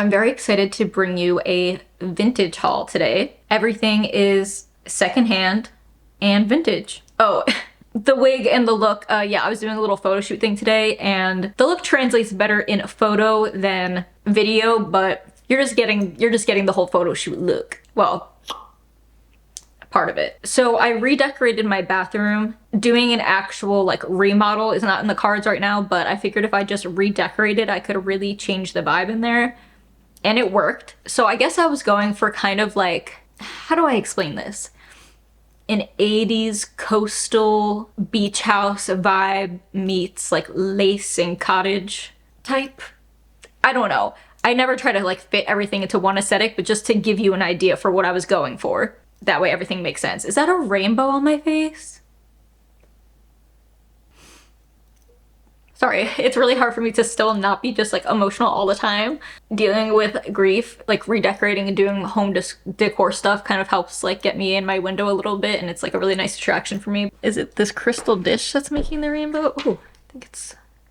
I'm very excited to bring you a vintage haul today. Everything is secondhand and vintage. Oh, the wig and the look, yeah, I was doing a little photo shoot thing today and the look translates better in photo than video, but you're just getting the whole photo shoot look. Well, part of it. So I redecorated my bathroom. Doing an actual like remodel is not in the cards right now, but I figured if I just redecorated, I could really change the vibe in there. And it worked. So I guess I was going for kind of like, how do I explain this? An 80s coastal beach house vibe meets like lace and cottage type. I don't know. I never try to like fit everything into one aesthetic, but just to give you an idea for what I was going for. That way everything makes sense. Is that a rainbow on my face? Sorry, it's really hard for me to still not be just like emotional all the time. Dealing with grief, like redecorating and doing home decor stuff kind of helps like get me in my window a little bit, and it's like a really nice attraction for me. Is it this crystal dish that's making the rainbow? Ooh, I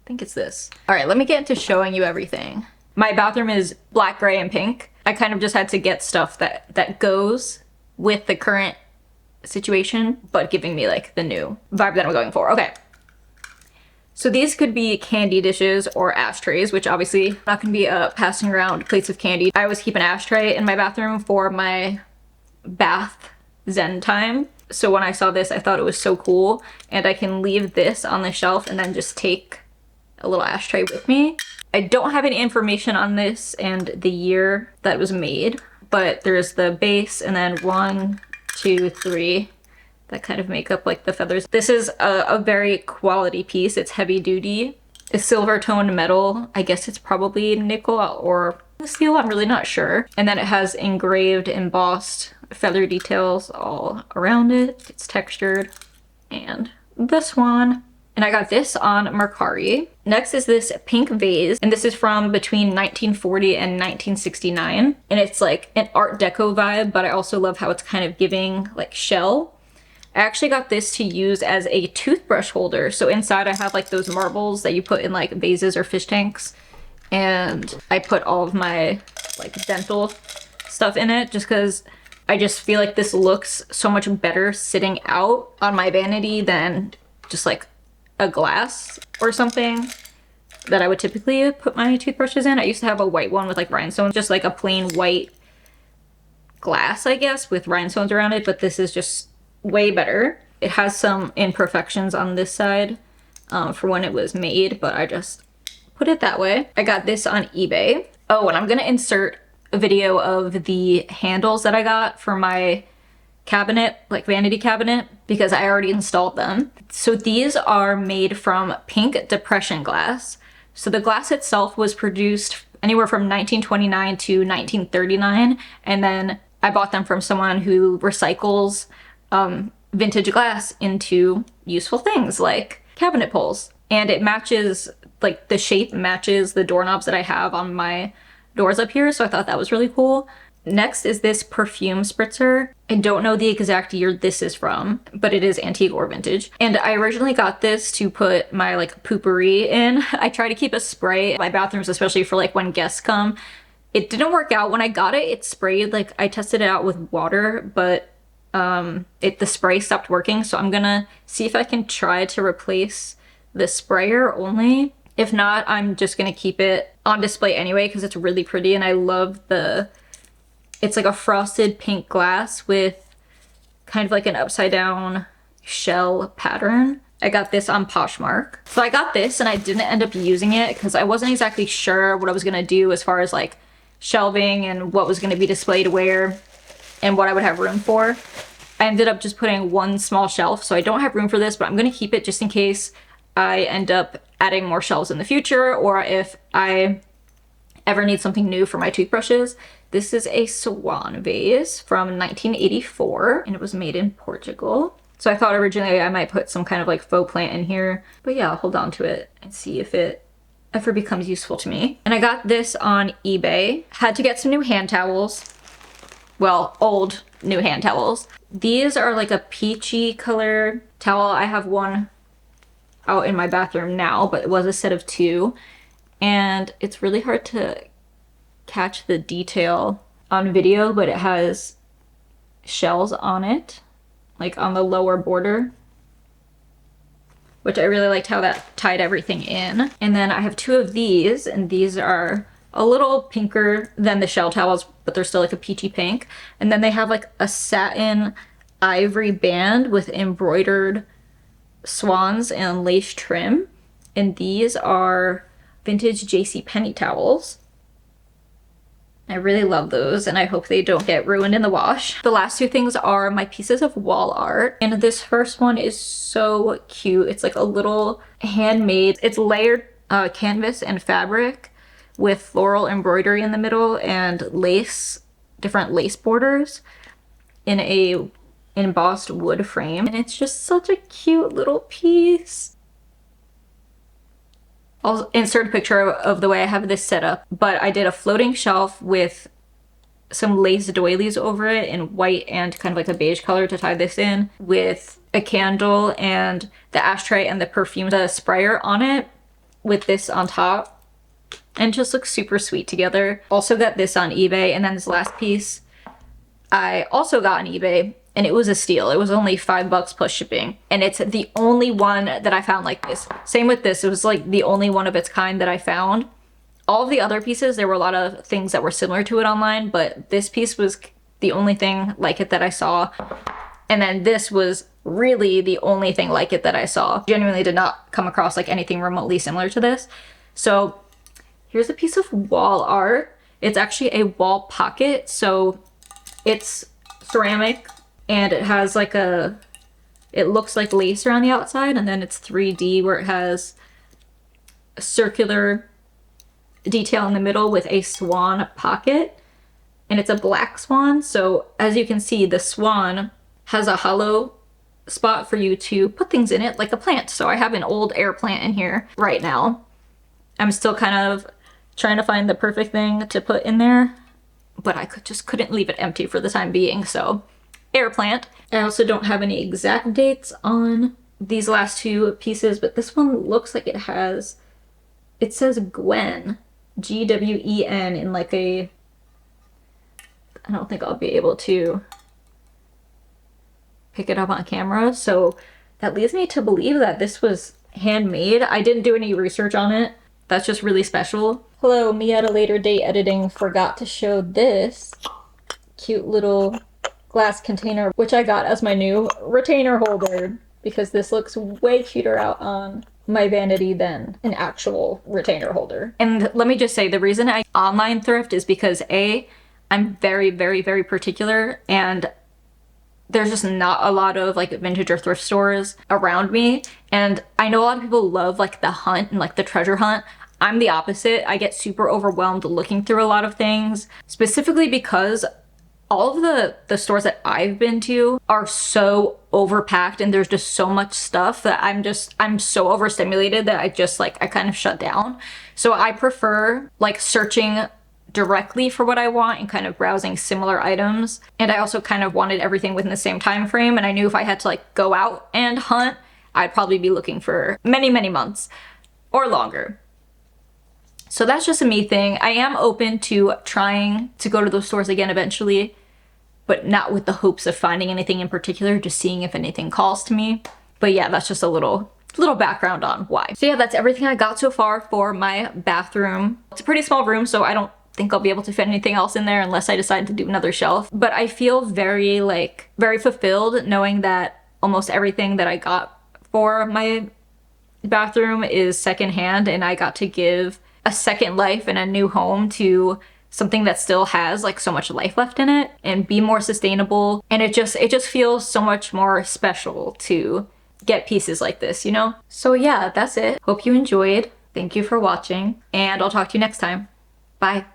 think it's this. All right, let me get into showing you everything. My bathroom is black, gray, and pink. I kind of just had to get stuff that goes with the current situation, but giving me like the new vibe that I'm going for. Okay. So these could be candy dishes or ashtrays, which obviously I'm not gonna be passing around plates of candy. I always keep an ashtray in my bathroom for my bath zen time. So when I saw this, I thought it was so cool, and I can leave this on the shelf and then just take a little ashtray with me. I don't have any information on this and the year that it was made, but there's the base and then 1, 2, 3 that kind of make up like the feathers. This is a very quality piece. It's heavy duty. It's silver toned metal. I guess it's probably nickel or steel, I'm really not sure. And then it has engraved, embossed feather details all around it. It's textured. And the swan. And I got this on Mercari. Next is this pink vase, and this is from between 1940 and 1969. And it's like an Art Deco vibe, but I also love how it's kind of giving like shell. I actually got this to use as a toothbrush holder. So inside I have like those marbles that you put in like vases or fish tanks. And I put all of my like dental stuff in it just because I just feel like this looks so much better sitting out on my vanity than just like a glass or something that I would typically put my toothbrushes in. I used to have a white one with like rhinestones, just like a plain white glass, I guess, with rhinestones around it, but this is just way better. It has some imperfections on this side for when it was made, but I just put it that way. I got this on eBay. Oh, and I'm gonna insert a video of the handles that I got for my cabinet, like vanity cabinet, because I already installed them. So these are made from pink depression glass. So the glass itself was produced anywhere from 1929 to 1939, and then I bought them from someone who recycles vintage glass into useful things like cabinet pulls. And it matches, like the shape matches the doorknobs that I have on my doors up here, so I thought that was really cool. Next is this perfume spritzer. I don't know the exact year this is from, but it is antique or vintage. And I originally got this to put my like poopery in. I try to keep a spray in my bathrooms, especially for like when guests come. It didn't work out. When I got it, it sprayed, like I tested it out with water, but the spray stopped working. So I'm gonna see if I can try to replace the sprayer only. If not, I'm just gonna keep it on display anyway because it's really pretty, and I love it's like a frosted pink glass with kind of like an upside down shell pattern. I got this on Poshmark. So I got this and I didn't end up using it because I wasn't exactly sure what I was gonna do as far as like shelving and what was gonna be displayed where and what I would have room for. I ended up just putting one small shelf, so I don't have room for this, but I'm gonna keep it just in case I end up adding more shelves in the future, or if I ever need something new for my toothbrushes. This is a swan vase from 1984, and it was made in Portugal. So I thought originally I might put some kind of like faux plant in here, but yeah, I'll hold on to it and see if it ever becomes useful to me. And I got this on eBay. Had to get some new hand towels. Well, old new hand towels. These are like a peachy color towel. I have one out in my bathroom now, but it was a set of 2. And it's really hard to catch the detail on video, but it has shells on it, like on the lower border, which I really liked how that tied everything in. And then I have two of these, and these are a little pinker than the shell towels, but they're still like a peachy pink. And then they have like a satin ivory band with embroidered swans and lace trim. And these are vintage JCPenney towels. I really love those, and I hope they don't get ruined in the wash. The last two things are my pieces of wall art, and this first one is so cute. It's like a little handmade, it's layered canvas and fabric with floral embroidery in the middle and lace, different lace borders in a embossed wood frame, and it's just such a cute little piece. I'll insert a picture of the way I have this set up, but I did a floating shelf with some lace doilies over it in white and kind of like a beige color to tie this in, with a candle and the ashtray and the perfume, the sprayer on it, with this on top, and just looks super sweet together. Also got this on eBay, and then this last piece I also got on eBay, and it was a steal. It was only $5 plus shipping, and it's the only one that I found like this. Same with this, it was like the only one of its kind that I found. All of the other pieces, there were a lot of things that were similar to it online, but this piece was the only thing like it that I saw. And then this was really the only thing like it that I saw. Genuinely did not come across like anything remotely similar to this. So here's a piece of wall art. It's actually a wall pocket, so it's ceramic, and it has like it looks like lace around the outside, and then it's 3D where it has a circular detail in the middle with a swan pocket, and it's a black swan. So as you can see, the swan has a hollow spot for you to put things in it, like a plant. So I have an old air plant in here right now. I'm still kind of trying to find the perfect thing to put in there, but I just couldn't leave it empty for the time being, so air plant. I also don't have any exact dates on these last two pieces, but this one looks like it says Gwen, Gwen, in like I don't think I'll be able to pick it up on camera, so that leads me to believe that this was handmade. I didn't do any research on it. That's just really special. Hello, me at a later date editing forgot to show this cute little glass container, which I got as my new retainer holder, because this looks way cuter out on my vanity than an actual retainer holder. And let me just say, the reason I online thrift is because I'm very, very, very particular, and there's just not a lot of like vintage or thrift stores around me. And I know a lot of people love like the hunt and like the treasure hunt. I'm the opposite. I get super overwhelmed looking through a lot of things, specifically because all of the stores that I've been to are so overpacked, and there's just so much stuff that I'm so overstimulated that I kind of shut down. So I prefer like searching directly for what I want and kind of browsing similar items. And I also kind of wanted everything within the same time frame, and I knew if I had to like go out and hunt, I'd probably be looking for many, many months or longer. So that's just a me thing. I am open to trying to go to those stores again eventually, but not with the hopes of finding anything in particular, just seeing if anything calls to me. But yeah, that's just a little background on why. So yeah, that's everything I got so far for my bathroom. It's a pretty small room, so I don't think I'll be able to fit anything else in there unless I decide to do another shelf. But I feel very fulfilled knowing that almost everything that I got for my bathroom is secondhand, and I got to give a second life and a new home to something that still has like so much life left in it and be more sustainable. And it just feels so much more special to get pieces like this, you know? So yeah, that's it. Hope you enjoyed. Thank you for watching, and I'll talk to you next time. Bye.